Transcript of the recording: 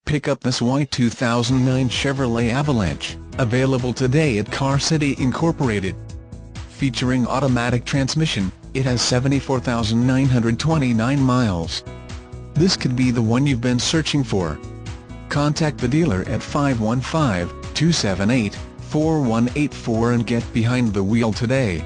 Pick up this white 2009 Chevrolet Avalanche, available today at Car City Incorporated. Featuring automatic transmission, it has 74,929 miles. This could be the one you've been searching for. Contact the dealer at 515-278-4184 and get behind the wheel today.